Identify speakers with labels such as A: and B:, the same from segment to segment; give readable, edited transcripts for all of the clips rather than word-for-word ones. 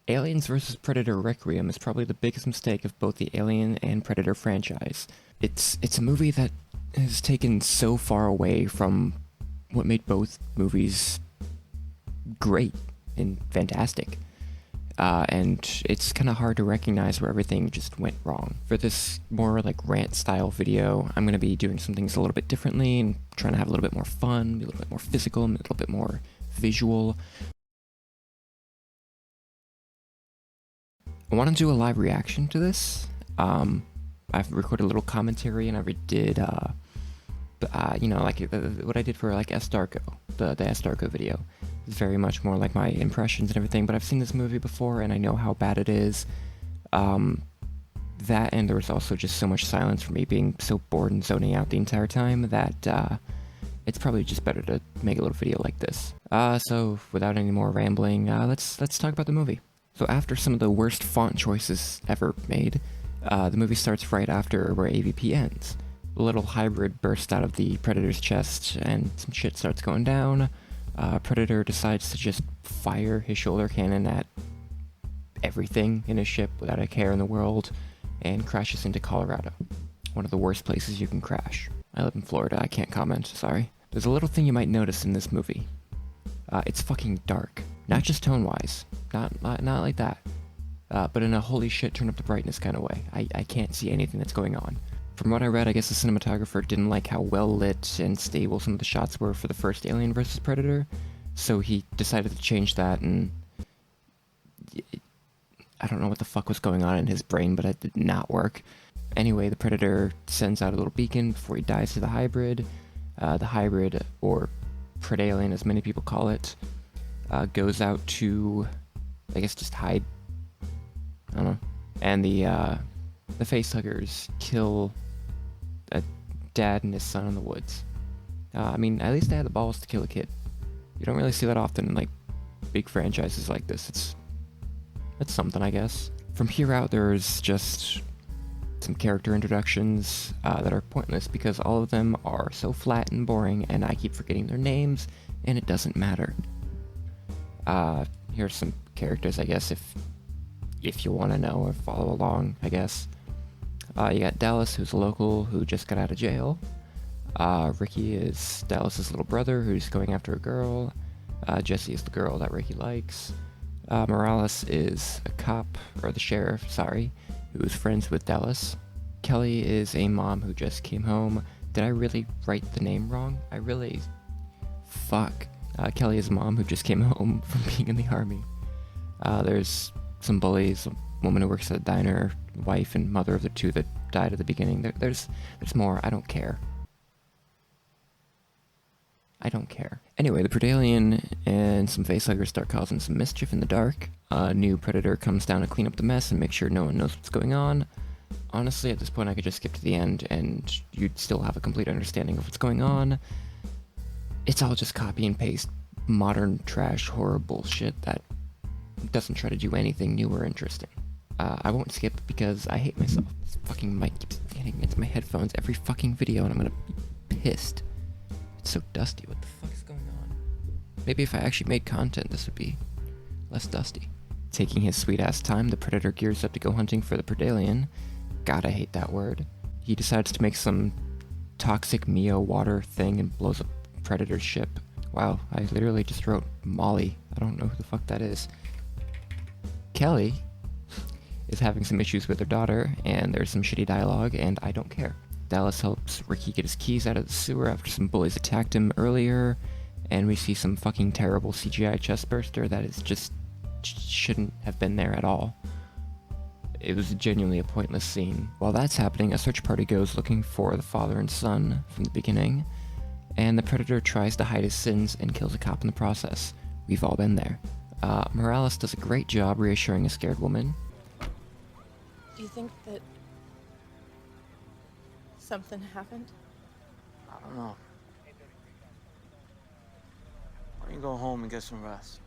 A: Aliens vs. Predator Requiem is probably the biggest mistake of both the Alien and Predator franchise. It's a movie that is taken so far away from what made both movies great and fantastic. And it's kind of hard to recognize where everything just went wrong. For this more like rant style video, I'm going to be doing some things a little bit differently and trying to have a little bit more fun, be a little bit more physical, a little bit more visual. I want to do a live reaction to this. I've recorded a little commentary and I did, what I did for like S. Darko, the S. Darko video. It's very much more like my impressions and everything, but I've seen this movie before and I know how bad it is. That and there was also just so much silence for me being so bored and zoning out the entire time that it's probably just better to make a little video like this. So without any more rambling, let's talk about the movie. So after some of the worst font choices ever made, the movie starts right after where AVP ends. A little hybrid bursts out of the Predator's chest and some shit starts going down. Predator decides to just fire his shoulder cannon at everything in his ship without a care in the world and crashes into Colorado. One of the worst places you can crash. I live in Florida, I can't comment, sorry. There's a little thing you might notice in this movie. It's fucking dark. Not just tone-wise, not like that, but in a holy shit turn up the brightness kind of way. I can't see anything that's going on. From what I read, I guess the cinematographer didn't like how well lit and stable some of the shots were for the first Alien vs. Predator, so he decided to change that, and I don't know what the fuck was going on in his brain, but it did not work. Anyway, the Predator sends out a little beacon before he dives to the hybrid. The hybrid, or Predalien as many people call it, goes out to, I guess, just hide. I don't know. And the facehuggers kill a dad and his son in the woods. I mean, at least they had the balls to kill a kid. You don't really see that often in, like, big franchises like this. It's something, I guess. From here out, there's just some character introductions that are pointless because all of them are so flat and boring, and I keep forgetting their names, and it doesn't matter. Here's some characters, I guess, if you want to know or follow along, I guess. You got Dallas, who's a local who just got out of jail. Ricky is Dallas's little brother who's going after a girl. Jesse is the girl that Ricky likes. Morales is a cop, or the sheriff, sorry, who is friends with Dallas. Kelly is a mom who just came home. Did I really write the name wrong? Fuck. Kelly is a mom who just came home from being in the army. There's some bullies, a woman who works at a diner, wife and mother of the two that died at the beginning. There's more. I don't care. Anyway, the Predalien and some facehuggers start causing some mischief in the dark. A new Predator comes down to clean up the mess and make sure no one knows what's going on. Honestly, at this point I could just skip to the end and you'd still have a complete understanding of what's going on. It's all just copy and paste modern trash horror bullshit that doesn't try to do anything new or interesting. I won't skip because I hate myself. This fucking mic keeps hitting against my headphones every fucking video and I'm gonna be pissed. It's so dusty. What the fuck is going on? Maybe if I actually made content, this would be less dusty. Taking his sweet-ass time, the Predator gears up to go hunting for the Predalien. God, I hate that word. He decides to make some toxic Mio water thing and blows up Predator's ship. Wow, I literally just wrote Molly. I don't know who the fuck that is. Kelly is having some issues with her daughter, and there's some shitty dialogue, and I don't care. Dallas helps Ricky get his keys out of the sewer after some bullies attacked him earlier, and we see some fucking terrible CGI chestburster that is just shouldn't have been there at all. It was genuinely a pointless scene. While that's happening, a search party goes looking for the father and son from the beginning, and the Predator tries to hide his sins and kills a cop in the process. We've all been there. Morales does a great job reassuring a scared woman.
B: Do you think that something happened?
C: I don't know. Why don't you go home and get some rest?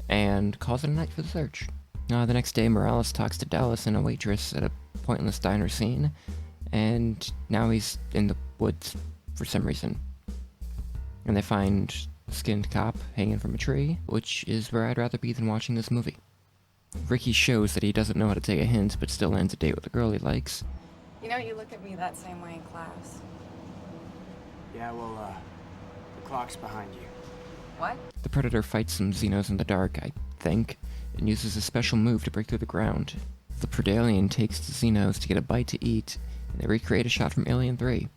A: And calls it a night for the search. The next day, Morales talks to Dallas and a waitress at a pointless diner scene, and now he's in the woods for some reason. And they find a skinned cop hanging from a tree, which is where I'd rather be than watching this movie. Ricky shows that he doesn't know how to take a hint, but still lands a date with a girl he likes.
D: You know, you look at me that same way in class.
E: Yeah, well, the clock's behind you.
D: What?
A: The Predator fights some Xenos in the dark, I think, and uses a special move to break through the ground. The Predalien takes the Xenos to get a bite to eat, and they recreate a shot from Alien 3.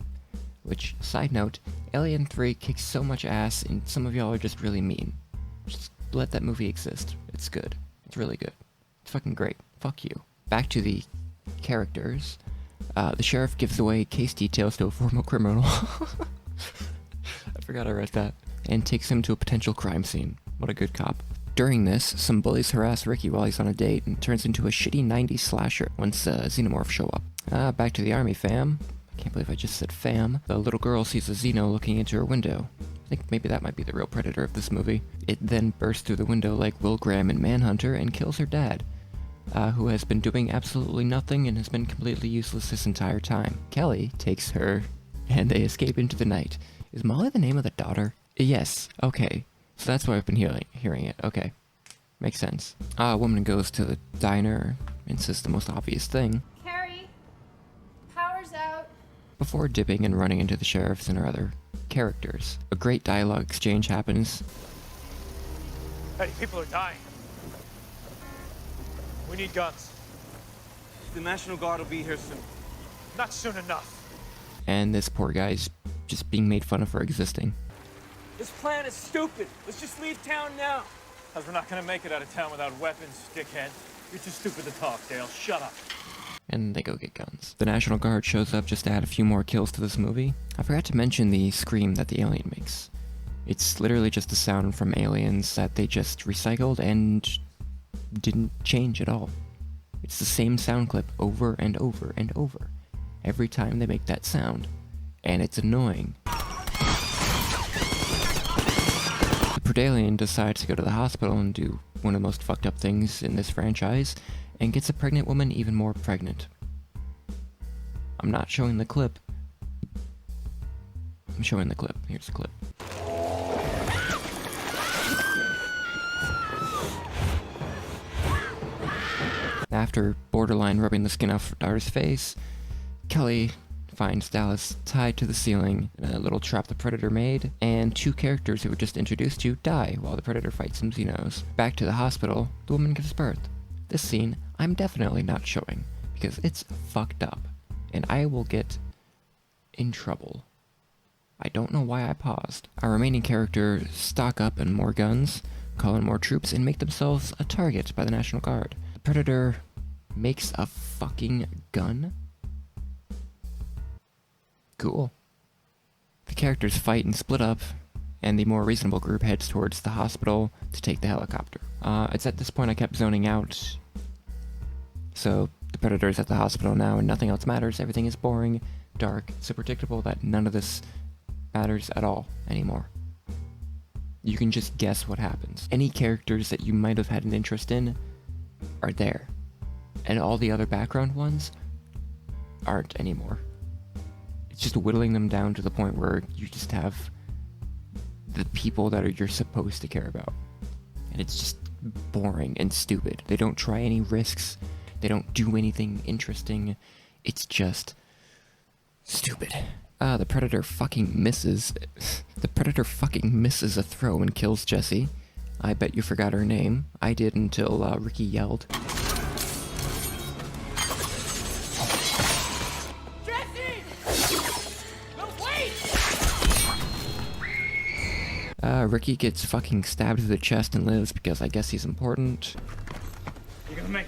A: Which, side note, Alien 3 kicks so much ass, and some of y'all are just really mean. Just let that movie exist. It's good. It's really good. It's fucking great. Fuck you. Back to the characters. The sheriff gives away case details to a former criminal. I forgot I read that. And takes him to a potential crime scene. What a good cop. During this, some bullies harass Ricky while he's on a date and turns into a shitty 90s slasher once Xenomorphs show up. Back to the army, fam. I can't believe I just said fam. The little girl sees a Xeno looking into her window. I think maybe that might be the real predator of this movie. It then bursts through the window like Will Graham in Manhunter and kills her dad, who has been doing absolutely nothing and has been completely useless this entire time. Kelly takes her, and they escape into the night. Is Molly the name of the daughter? Yes, okay. So that's why I've been hearing it. Okay. Makes sense. A woman goes to the diner and says the most obvious thing.
F: Carrie, power's out.
A: Before dipping and running into the sheriffs and her other characters. A great dialogue exchange happens.
G: Hey, people are dying. We need guns.
E: The National Guard will be here soon.
G: Not soon enough.
A: And this poor guy's just being made fun of for existing.
E: This plan is stupid. Let's just leave town now.
G: Because we're not gonna make it out of town without weapons, dickhead. You're too stupid to talk, Dale. Shut up.
A: And they go get guns. The National Guard shows up just to add a few more kills to this movie. I forgot to mention the scream that the alien makes. It's literally just a sound from Aliens that they just recycled and didn't change at all. It's the same sound clip over and over and over every time they make that sound. And it's annoying. The Predalien decides to go to the hospital and do one of the most fucked up things in this franchise, and gets a pregnant woman even more pregnant. I'm not showing the clip. I'm showing the clip. Here's the clip. After borderline rubbing the skin off her daughter's face, Kelly finds Dallas tied to the ceiling in a little trap the Predator made, and two characters who were just introduced to die while the Predator fights some Xenos. Back to the hospital, the woman gives birth. This scene, I'm definitely not showing, because it's fucked up, and I will get in trouble. I don't know why I paused. Our remaining characters stock up on more guns, call in more troops, and make themselves a target by the National Guard. The Predator makes a fucking gun? Cool. The characters fight and split up, and the more reasonable group heads towards the hospital to take the helicopter. It's at this point I kept zoning out. So, the Predator's at the hospital now and nothing else matters. Everything is boring, dark, so predictable that none of this matters at all anymore. You can just guess what happens. Any characters that you might have had an interest in are there. And all the other background ones aren't anymore. It's just whittling them down to the point where you just have the people that you're supposed to care about. And it's just boring and stupid. They don't try any risks. They don't do anything interesting. It's just stupid. The Predator fucking misses. The Predator fucking misses a throw and kills Jessie. I bet you forgot her name. I did until Ricky yelled. Ricky gets fucking stabbed through the chest and lives because I guess he's important.
G: You're gonna make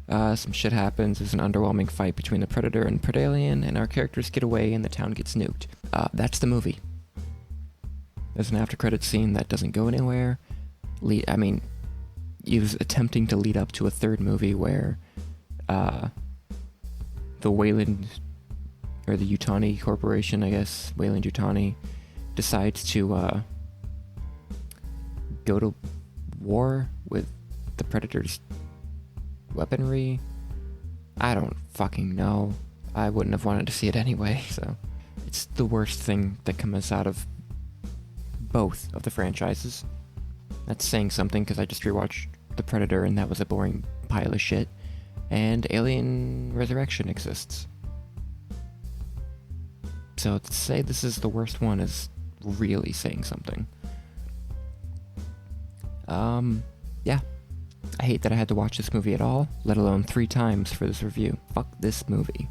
G: it.
A: Some shit happens. There's an underwhelming fight between the Predator and Predalien, and our characters get away and the town gets nuked. That's the movie. There's an after-credits scene that doesn't go anywhere. He was attempting to lead up to a third movie where, the Wayland, or the Yutani Corporation, I guess, Wayland Yutani, decides to, go to war with the Predator's weaponry. I don't fucking know. I wouldn't have wanted to see it anyway, so. It's the worst thing that comes out of both of the franchises. That's saying something because I just rewatched the Predator and that was a boring pile of shit, and Alien Resurrection exists. So to say this is the worst one is really saying something. Yeah. I hate that I had to watch this movie at all, let alone 3 times for this review. Fuck this movie.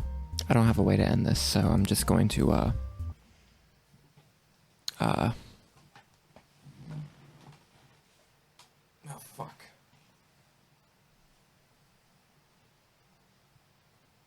A: I don't have a way to end this, so I'm just going to,